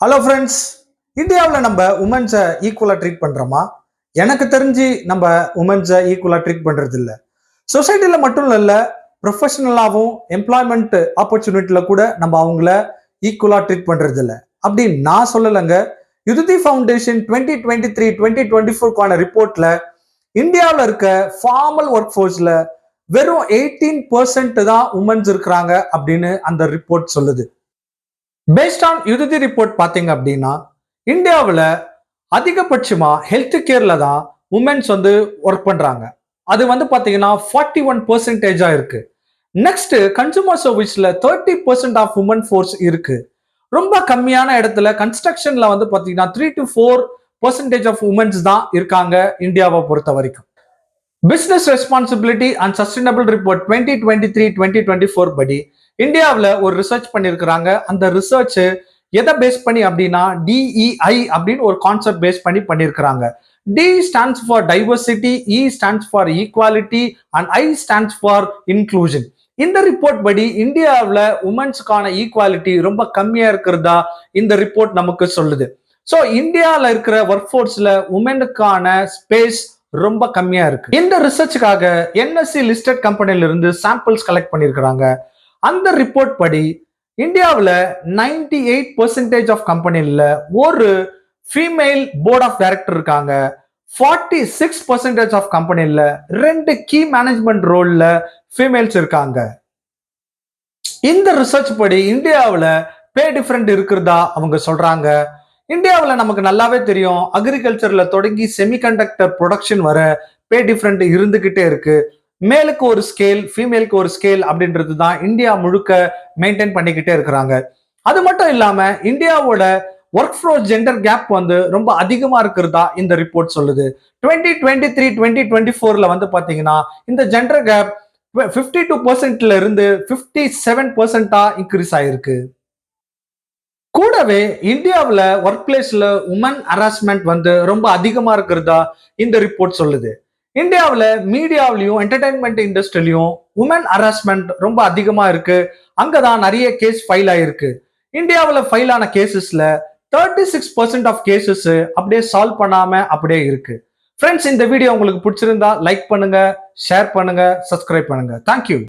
Hello friends, இந்தியாவில் நம்ம உமன்ஸை ஈக்குவலாக ட்ரீட் பண்ணுறோமா? எனக்கு தெரிஞ்சு நம்ம உமன்ஸை ஈக்குவலாக ட்ரீட் பண்ணுறது இல்லை. சொசைட்டியில் மட்டும் இல்லை, ப்ரொஃபஷனலாகவும் எம்ப்ளாய்மெண்ட் ஆப்பர்ச்சுனிட்டியில் கூட நம்ம அவங்கள ஈக்குவலாக ட்ரீட் பண்ணுறது இல்லை அப்படின்னு நான் சொல்லலைங்க. யுதிதி ஃபவுண்டேஷன் 2023-2024 ரிப்போர்ட்ல இந்தியாவில் இருக்க ஃபார்மல் ஒர்க் ஃபோர்ஸில் வெறும் 18% தான் உமன்ஸ் இருக்கிறாங்க அப்படின்னு அந்த ரிப்போர்ட் சொல்லுது. பேஸ்ட் ஆன் யுதிதி ரிப்போர்ட் பார்த்தீங்க அப்படின்னா, இந்தியாவில் அதிகபட்சமா ஹெல்த் கேர்ல தான் உமன்ஸ் ஒர்க் பண்றாங்க. அது பார்த்தீங்கன்னா 41% இருக்கு. நெக்ஸ்ட் கன்சூமர் சர்வீஸ்ல 30% ஆஃப் உமன் ஃபோர்ஸ் இருக்கு. ரொம்ப கம்மியான இடத்துல கன்ஸ்ட்ரக்ஷன்ல பார்த்தீங்கன்னா 3 to 4% ஆஃப் உமன்ஸ் தான் இருக்காங்க இந்தியாவை பொறுத்த வரைக்கும். Business responsibility and sustainable report 2023-2024 படி இந்தியாவில் ஒரு ரிசர்ச் பண்ணியிருக்கிறாங்க. அந்த ரிசர்ச் எதை பேஸ் பண்ணி அப்படின்னா DEI அப்படின்னு ஒரு கான்செப்ட் பேஸ் பண்ணி பண்ணியிருக்கிறாங்க. D stands for diversity, E stands for equality and I stands for inclusion. இந்த ரிப்போர்ட் படி இந்தியாவில் உமன்ஸுக்கான ஈக்குவாலிட்டி ரொம்ப கம்மியா இருக்கிறதா இந்த ரிப்போர்ட் நமக்கு சொல்லுது. ஸோ இந்தியாவில் இருக்கிற ஒர்க் ஃபோர்ஸ்ல உமனுக்கான ஸ்பேஸ் ரொம்ப கம்மியா இருக்கு. இந்த ரிசர்ச்சுக்காக NSE லிஸ்டட் கம்பெனில இருந்து சாம்பிள்ஸ் கலெக்ட் பண்ணியிருக்கிறாங்க. அந்த ரிப்போர்ட் படி இந்தியாவில் 98% ஆஃப் கம்பெனில ஒரு ஃபீமேல் போர்ட் ஆஃப் டைரக்டர் இருக்காங்க. 46% ஆஃப் கம்பெனில 2 கீ மேனேஜ்மெண்ட் ரோல்ல ஃபீமேல்ஸ் இருக்காங்க. இந்த ரிசர்ச் படி இந்தியாவில் பே டிஃபரண்ட் இருக்கிறதா அவங்க சொல்றாங்க. இந்தியாவில் நமக்கு நல்லாவே தெரியும், அக்ரிகல்ச்சர்ல தொடங்கி செமிகண்டக்டர் ப்ரொடக்ஷன் வர பே டிஃபரண்ட் இருந்துகிட்டே இருக்கு. மேலுக்கு ஒரு ஸ்கேல், ஃபீமேலுக்கு ஒரு ஸ்கேல் அப்படின்றது தான் இந்தியா முழுக்க மெயின்டைன் பண்ணிக்கிட்டே இருக்கிறாங்க. அது மட்டும் இல்லாம இந்தியாவோட ஒர்க் ஃபோர்ஸ் ஜெண்டர் கேப் ரொம்ப அதிகமா இருக்கிறதா இந்த ரிப்போர்ட் சொல்லுது. 2023-2024 பாத்தீங்கன்னா இந்த ஜெண்டர் கேப் 52%ல இருந்து 57% இன்க்ரீஸ் ஆயிருக்கு. கூடவே இந்தியாவில் ஒர்க் பிளேஸ்ல உமன் ஹராஸ்மெண்ட் ரொம்ப அதிகமா இருக்கிறதா இந்த ரிப்போர்ட் சொல்லுது. இந்தியாவில் மீடியாவிலையும் என்டர்டைன்மெண்ட் இண்டஸ்ட்ரியிலையும் உமன் ஹராஸ்மெண்ட் ரொம்ப அதிகமா இருக்கு. அங்கதான் நிறைய கேஸ் ஃபைல் ஆயிருக்கு. இந்தியாவில் ஃபைல் ஆன கேசஸ்ல 36% ஆஃப் கேசஸ் அப்படியே சால்வ் பண்ணாம அப்படியே இருக்கு. ஃப்ரெண்ட்ஸ், இந்த வீடியோ உங்களுக்கு பிடிச்சிருந்தா லைக் பண்ணுங்க, ஷேர் பண்ணுங்க, சப்ஸ்கிரைப் பண்ணுங்க. தேங்க்யூ.